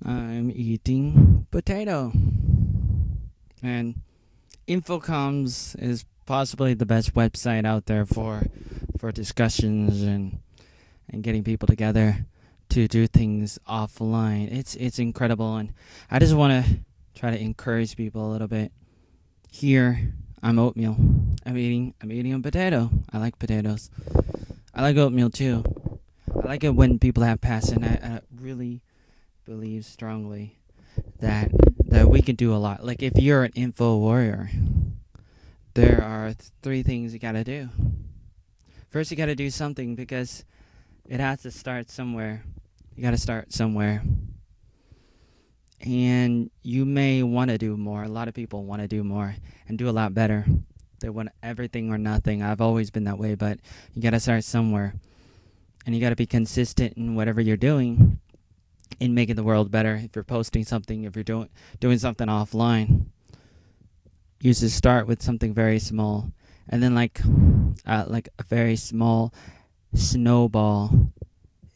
I'm eating potato. And Infocoms is possibly the best website out there for discussions and getting people together to do things offline. It's incredible, and I just want to try to encourage people a little bit. Here, I'm oatmeal. I'm eating a potato. I like potatoes. I like oatmeal too. I like it when people have passion. I really believe strongly that we can do a lot. Like if you're an info warrior, there are three things you gotta do. First, you gotta do something because it has to start somewhere. You gotta start somewhere. And you may want to do more. A lot of people want to do more and do a lot better. They want everything or nothing. I've always been that way, but you gotta start somewhere. And you gotta be consistent in whatever you're doing in making the world better. If you're posting something, if you're doing something offline, you should start with something very small, and then like a very small snowball,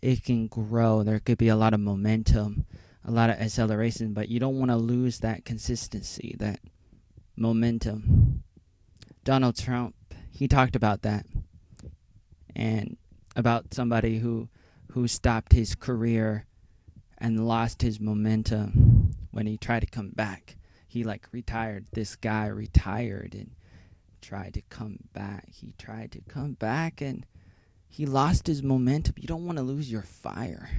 it can grow. There could be a lot of momentum, a lot of acceleration, but you don't want to lose that consistency, that momentum. Donald Trump, he talked about that, and about somebody who stopped his career and lost his momentum when he tried to come back. He retired. This guy retired and tried to come back. He tried to come back and he lost his momentum. You don't want to lose your fire.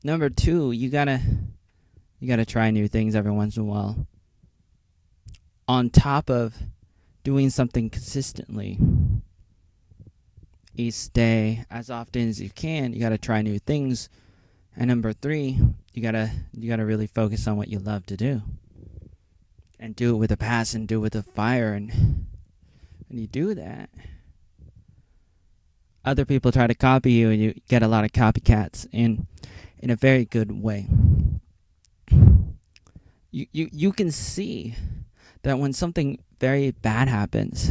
Number 2, you gotta try new things every once in a while. On top of doing something consistently each day, as often as you can, you gotta try new things. And number 3, you gotta really focus on what you love to do, and do it with a passion, do it with a fire. And when you do that, other people try to copy you, and you get a lot of copycats in a very good way. You can see that when something very bad happens,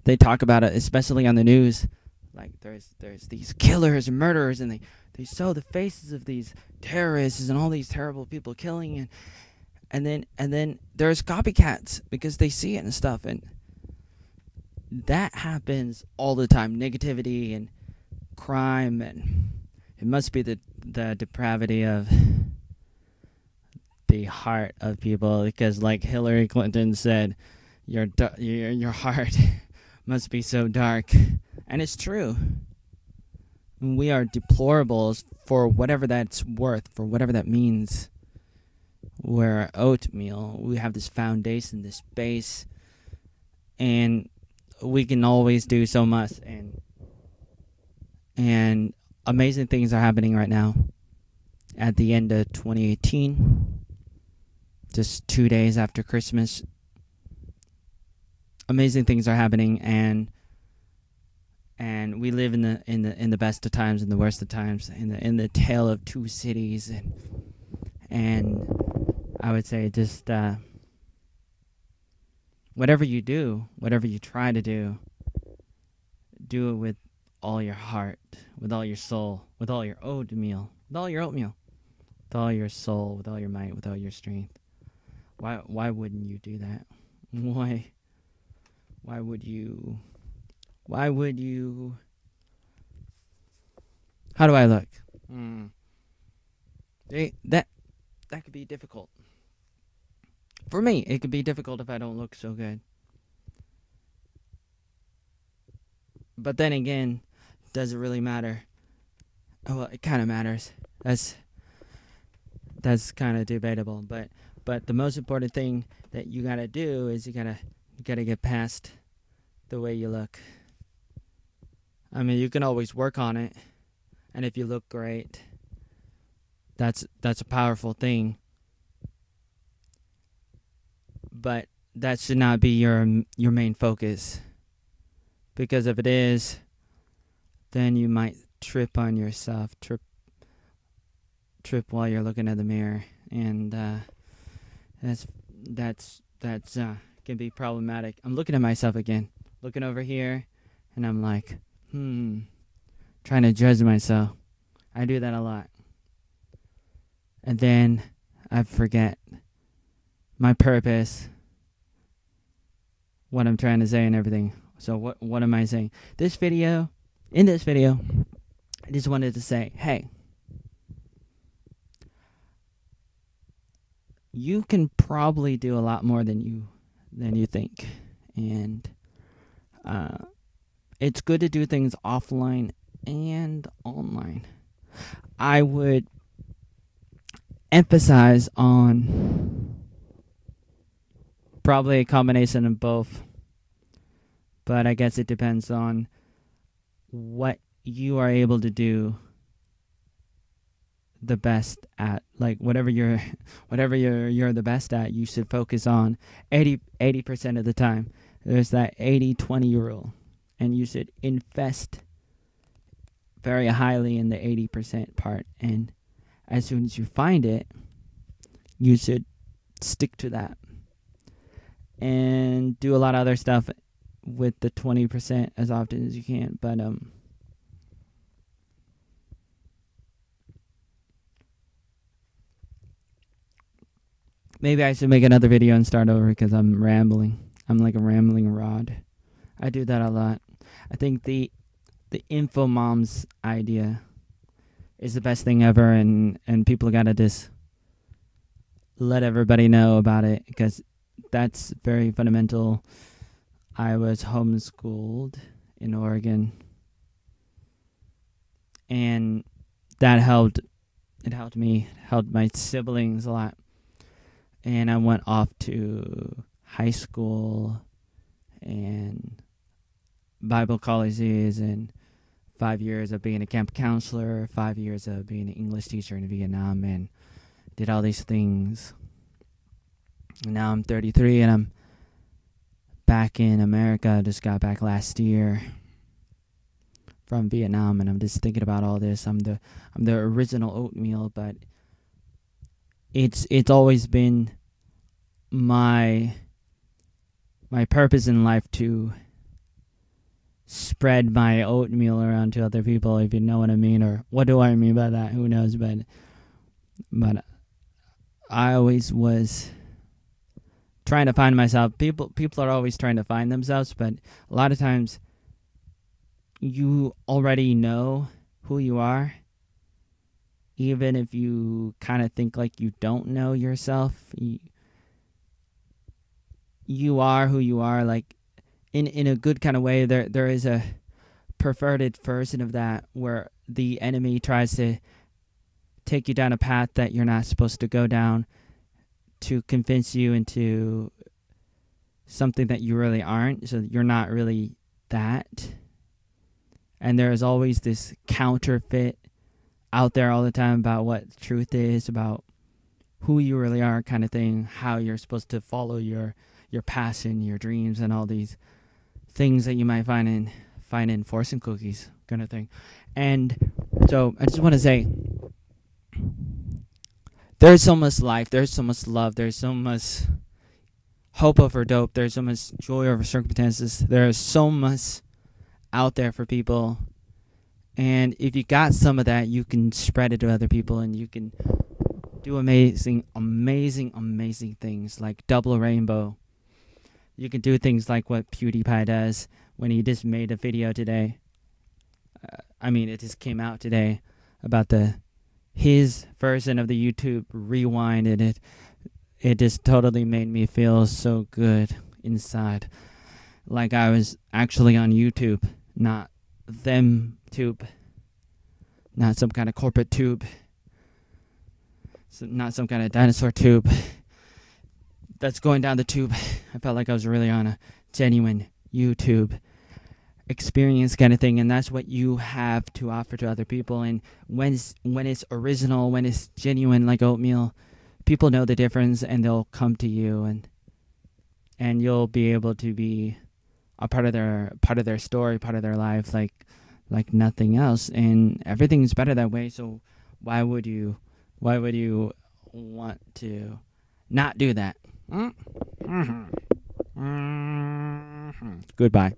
they talk about it, especially on the news. Like there's these killers and murderers, and they show the faces of these terrorists and all these terrible people killing, and then there's copycats because they see it and stuff, and that happens all the time. Negativity and crime, and it must be the depravity of the heart of people, because like Hillary Clinton said, your heart must be so dark. And it's true. We are deplorables for whatever that's worth, for whatever that means. We're oatmeal. We have this foundation, this base, and we can always do so much. And amazing things are happening right now. At the end of 2018, just 2 days after Christmas, amazing things are happening, and we live in the best of times and the worst of times, in the tale of two cities, and I would say just whatever you do, whatever you try to do it with all your heart, with all your soul, with all your oatmeal, with all your soul, with all your might, with all your strength. Why wouldn't you do that? Why would you? How do I look? That could be difficult. For me, it could be difficult if I don't look so good. But then again, does it really matter? Oh, well, it kind of matters. That's kind of debatable. But the most important thing that you gotta do is you gotta get past the way you look. I mean, you can always work on it, and if you look great, that's a powerful thing. But that should not be your main focus, because if it is, then you might trip on yourself, trip while you're looking at the mirror, and that's can be problematic. I'm looking at myself again, looking over here, and I'm like, trying to judge myself. I do that a lot. And then I forget my purpose, what I'm trying to say and everything. So what am I saying? In this video, I just wanted to say, hey, you can probably do a lot more than you think. And it's good to do things offline and online. I would emphasize on probably a combination of both, but I guess it depends on what you are able to do the best at. Like whatever you're the best at, you should focus on 80% of the time. There's that 80-20 rule, and you should invest very highly in the 80% part, and as soon as you find it, you should stick to that and do a lot of other stuff with the 20% as often as you can. But maybe I should make another video and start over because I'm rambling. I'm like a rambling rod. I do that a lot. I think the info moms idea is the best thing ever, and people gotta just let everybody know about it because that's very fundamental. I was homeschooled in Oregon, and that helped. It helped me, helped my siblings a lot. And I went off to high school and Bible colleges, and 5 years of being a camp counselor, 5 years of being an English teacher in Vietnam, and did all these things. And now I'm 33 and I'm back in America. I just got back last year from Vietnam, and I'm just thinking about all this. I'm the original oatmeal, but it's always been my purpose in life to spread my oatmeal around to other people, if you know what I mean, or what do I mean by that? Who knows? But I always was trying to find myself. People are always trying to find themselves, but a lot of times you already know who you are, even if you kind of think like you don't know yourself. You are who you are, like in a good kind of way. There is a perverted version of that where the enemy tries to take you down a path that you're not supposed to go down, to convince you into something that you really aren't, so you're not really that. And there is always this counterfeit out there all the time about what truth is, about who you really are, kind of thing, how you're supposed to follow your passion, your dreams, and all these things that you might find in fortune cookies, kind of thing. And so I just want to say, there's so much life, there's so much love, there's so much hope over dope, there's so much joy over circumstances, there's so much out there for people. And if you got some of that, you can spread it to other people, and you can do amazing things like double a rainbow. You can do things like what PewDiePie does when he just made a video today. It just came out today about his version of the YouTube Rewind, and it just totally made me feel so good inside, like I was actually on YouTube, not them tube, not some kind of corporate tube, not some kind of dinosaur tube that's going down the tube. I felt like I was really on a genuine YouTube experience kind of thing, and that's what you have to offer to other people. And when it's original, when it's genuine, like oatmeal, people know the difference, and they'll come to you, and you'll be able to be a part of their story, part of their life, like nothing else. And everything's better that way. So why would you want to not do that? Goodbye.